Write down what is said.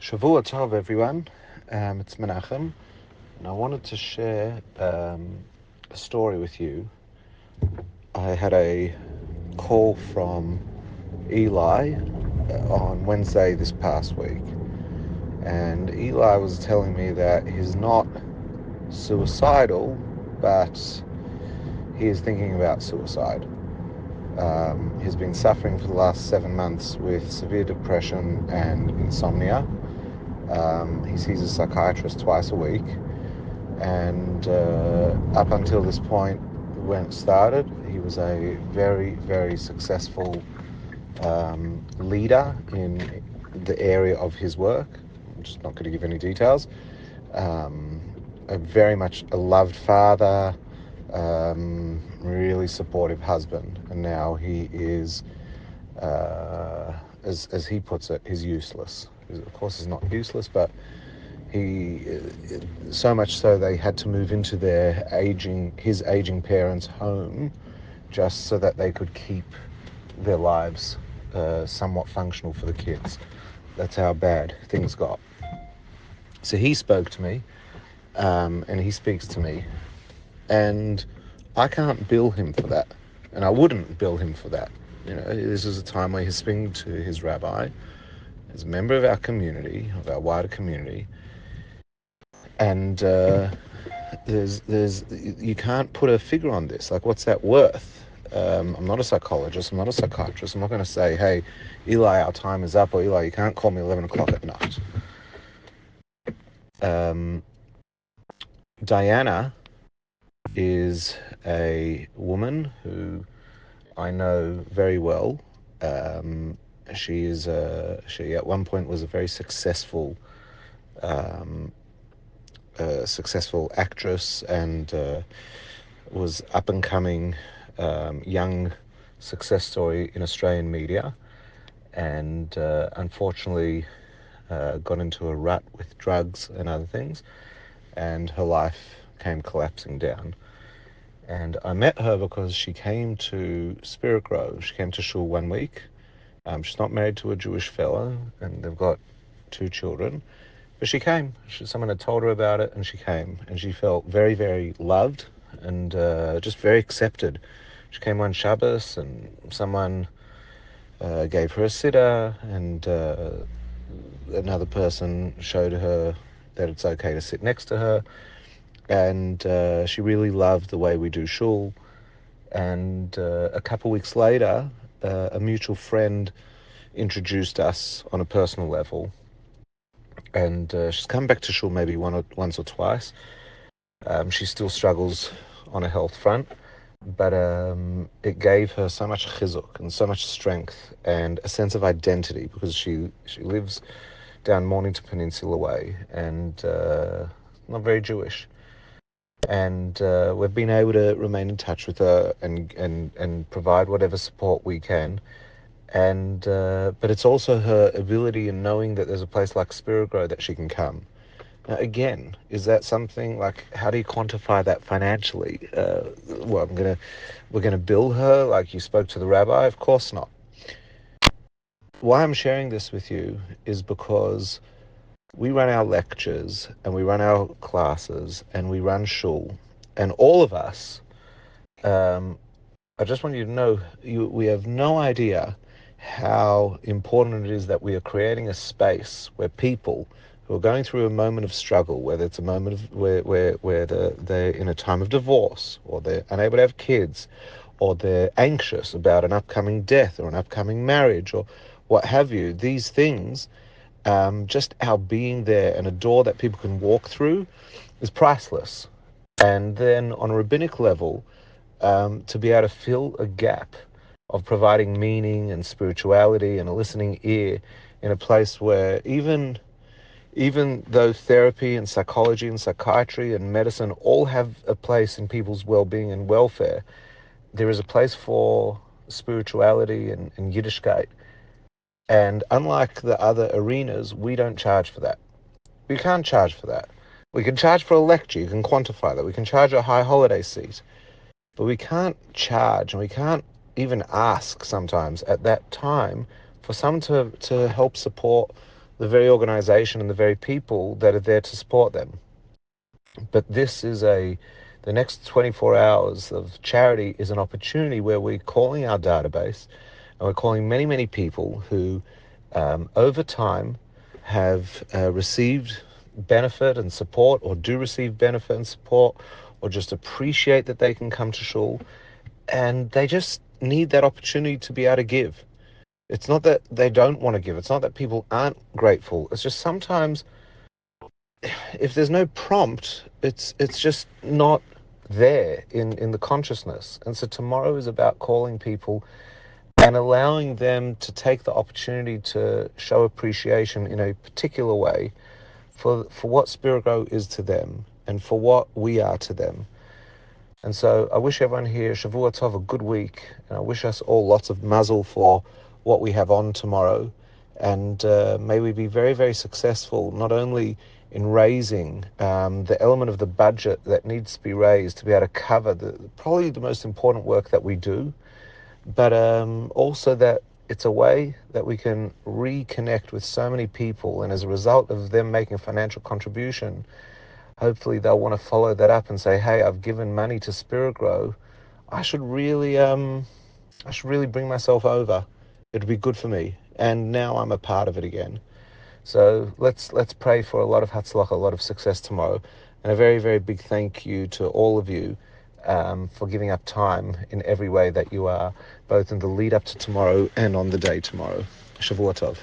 Shavua Tov, everyone. It's Menachem, and I wanted to share a story with you. I had a call from Eli on Wednesday this past week, and Eli was telling me that he's not suicidal, but he is thinking about suicide. He's been suffering for the last 7 months with severe depression and insomnia. He sees a psychiatrist twice a week, and up until this point when it started, he was a very, very successful leader in the area of his work. I'm just not going to give any details. Very much a loved father, really supportive husband, and now he is, as he puts it, he's useless. Of course, he's not useless, but so much so they had to move into his aging parents' home just so that they could keep their lives somewhat functional for the kids. That's how bad things got. So he spoke to me, and he speaks to me, and I can't bill him for that, and I wouldn't bill him for that. This is a time where he's speaking to his rabbi, as a member of our community, of our wider community, and you can't put a figure on this. Like, what's that worth? I'm not a psychologist. I'm not a psychiatrist. I'm not going to say, hey, Eli, our time is up, or Eli, you can't call me 11 o'clock at night. Diana is a woman who I know very well. She at one point was a very successful actress, and was up and coming young success story in Australian media, and unfortunately got into a rut with drugs and other things, and her life came collapsing down. And I met her because she came to Spiritgrow. She came to shul 1 week. She's not married to a Jewish fellow, and they've got 2 children. But she came. Someone had told her about it, and she came. And she felt very, very loved and just very accepted. She came one Shabbos, and someone gave her a sitter, and another person showed her that it's okay to sit next to her. And she really loved the way we do shul. And a couple weeks later, a mutual friend introduced us on a personal level. And she's come back to shul maybe once or twice. She still struggles on a health front, but it gave her so much chizuk and so much strength and a sense of identity, because she lives down Mornington Peninsula way, and not very Jewish. And we've been able to remain in touch with her and provide whatever support we can. And but it's also her ability in knowing that there's a place like Spiritgrow that she can come. Now, again, is that something like, how do you quantify that financially? We're gonna bill her like you spoke to the rabbi? Of course not. Why I'm sharing this with you is because we run our lectures, and we run our classes, and we run shul, and all of us, I just want you to know, we have no idea how important it is that we are creating a space where people who are going through a moment of struggle, whether it's a moment of where they're in a time of divorce, or they're unable to have kids, or they're anxious about an upcoming death or an upcoming marriage, or what have you, these things, just our being there and a door that people can walk through is priceless. And then on a rabbinic level, to be able to fill a gap of providing meaning and spirituality and a listening ear in a place where even though therapy and psychology and psychiatry and medicine all have a place in people's well-being and welfare, there is a place for spirituality and Yiddishkeit. And unlike the other arenas, we don't charge for that. We can't charge for that. We can charge for a lecture, you can quantify that. We can charge a high holiday seat. But we can't charge, and we can't even ask sometimes at that time for someone to help support the very organization and the very people that are there to support them. But the next 24 hours of charity is an opportunity where we're calling our database and we're calling many, many people who over time have received benefit and support, or do receive benefit and support, or just appreciate that they can come to shul, and they just need that opportunity to be able to give. It's not that they don't want to give. It's not that people aren't grateful. It's just sometimes if there's no prompt, it's just not there in the consciousness. And so tomorrow is about calling people and allowing them to take the opportunity to show appreciation in a particular way for what Spiritgrow is to them and for what we are to them. And so I wish everyone here Shavua Tov, a good week, and I wish us all lots of mazel for what we have on tomorrow. And may we be very, very successful, not only in raising the element of the budget that needs to be raised to be able to cover probably the most important work that we do, but also that it's a way that we can reconnect with so many people. And as a result of them making a financial contribution, hopefully they'll want to follow that up and say, hey, I've given money to Spiritgrow. I should really bring myself over. It'd be good for me. And now I'm a part of it again. So let's pray for a lot of hatzlacha, a lot of success tomorrow. And a very, very big thank you to all of you for giving up time in every way that you are, both in the lead up to tomorrow and on the day tomorrow. Shavua Tov.